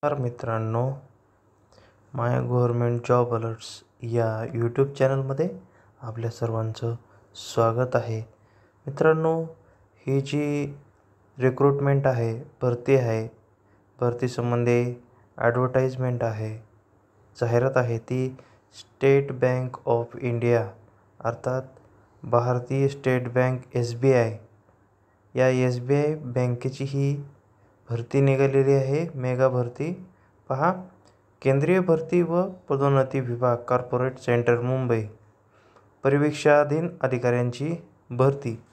नमस्कार मित्रांनो, माय government job alerts या यूट्यूब चॅनलमध्ये आपल्या सर्वांचं स्वागत आहे. मित्रांनो, ही जी रिक्रूटमेंट आहे, भरती आहे, भरतीसंबंधी ॲडव्हर्टाइजमेंट आहे, जाहिरात आहे, ती स्टेट बँक ऑफ इंडिया अर्थात भारतीय स्टेट बँक SBI या SBI बँकेची ही भरती निघालेली आहे. मेगा भरती पहा, केंद्रीय भरती व पदोन्नती विभाग, कॉर्पोरेट सेंटर, मुंबई, परिवीक्षाधीन अधिकाऱ्यांची भरती.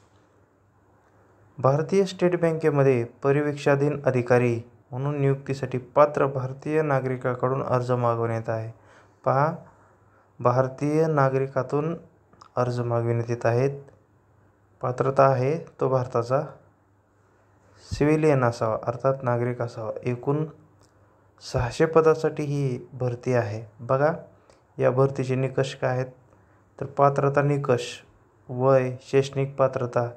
भारतीय स्टेट बँकेमध्ये परिवीक्षाधीन अधिकारी म्हणून नियुक्तीसाठी पात्र भारतीय नागरिकाकडून अर्ज मागवण्यात आहे. पहा, भारतीय नागरिकातून अर्ज मागविण्यात येत आहेत. पात्रता आहे तो भारताचा सिव्हिलियन असावा अर्थात नागरिक असावा. एकूण 600 पदासाठी ही भरती आहे. बघा, या भरतीचे निकष काय आहेत तर पात्रता निकष, वय, शैक्षणिक पात्रता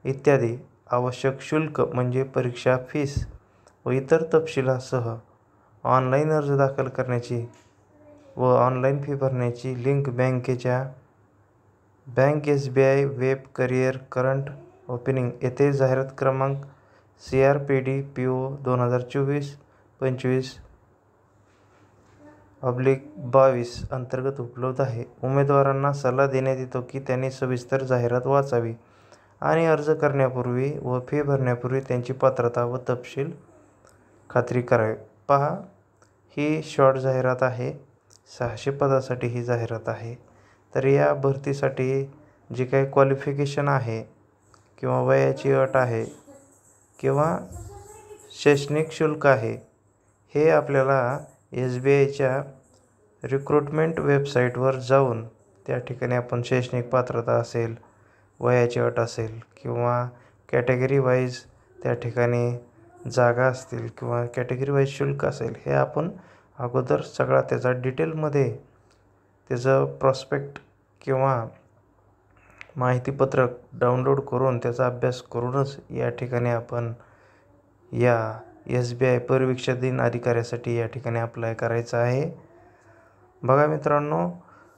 इत्यादी, आवश्यक शुल्क म्हणजे परीक्षा फीस व इतर तपशिलासह ऑनलाईन अर्ज दाखल करण्याची व ऑनलाईन फी भरण्याची लिंक बँकेच्या bank SBI web career current opening येथे जाहिरात क्रमांक CRPD PO 2024/22 अंतर्गत उपलब्ध आहे. उमेदवारांना सल्ला देण्यात येतो की त्यांनी सविस्तर जाहिरात वाचावी आणि अर्ज करण्यापूर्वी व फी भरण्यापूर्वी त्यांची पात्रता व तपशील खात्री करावी. पहा, ही शॉर्ट जाहिरात आहे. 600 पदासाठी ही जाहिरात आहे. तर या भरतीसाठी जे काही क्वालिफिकेशन आहे किंवा वयाची अट आहे किंवा शैक्षणिक शुल्क आहे, हे आपल्याला SBIच्या रिक्रूटमेंट वेबसाईटवर जाऊन त्या ठिकाणी आपण शैक्षणिक पात्रता असेल, वयाची अट असेल किंवा कॅटेगरी वाईज त्या ठिकाणी जागा असतील किंवा कॅटेगरी वाईज शुल्क असेल, हे आपण अगोदर सगळा त्याचा डिटेलमध्ये त्याचं प्रॉस्पेक्ट किंवा माहितीपत्रक डाउनलोड करून त्याचा अभ्यास करूनच या ठिकाणी आपण या SBI परिवीक्षाधीन अधिकाऱ्यासाठी या ठिकाणी अप्लाय करायचं आहे. बघा मित्रांनो,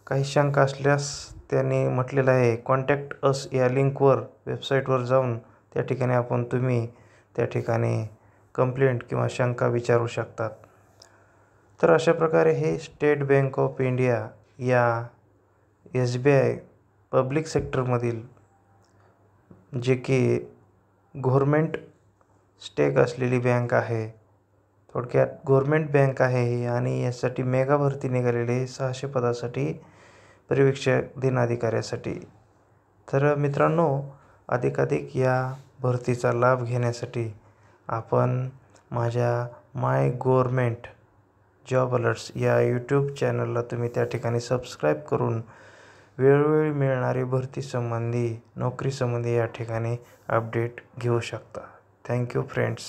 काही शंका असल्यास त्यांनी म्हटलेलं आहे कॉन्टॅक्ट अस या लिंकवर वेबसाईटवर जाऊन त्या ठिकाणी तुम्ही त्या ठिकाणी कंप्लेंट किंवा शंका विचारू शकतात. तर अशा प्रकारे हे स्टेट बँक ऑफ इंडिया या SBI पब्लिक सेक्टरमधील जे की गव्हर्मेंट स्टेक असलेली बँक आहे, थोडक्यात गव्हर्मेंट बँक आहे ही, आणि यासाठी मेगा भरती निघालेली आहे 600 पदासाठी परिवीक्षाधीन अधिकाऱ्यासाठी. तर मित्रांनो, अधिकाधिक या भरतीचा लाभ घेण्यासाठी आपण माझ्या माय गव्हर्मेंट जॉब अलर्ट्स या यूट्यूब चॅनलला तुम्ही त्या ठिकाणी सबस्क्राईब करून वेळोवेळी मिळणारी भरतीसंबंधी, नोकरीसंबंधी या ठिकाणी अपडेट घेऊ शकता. Thank you friends.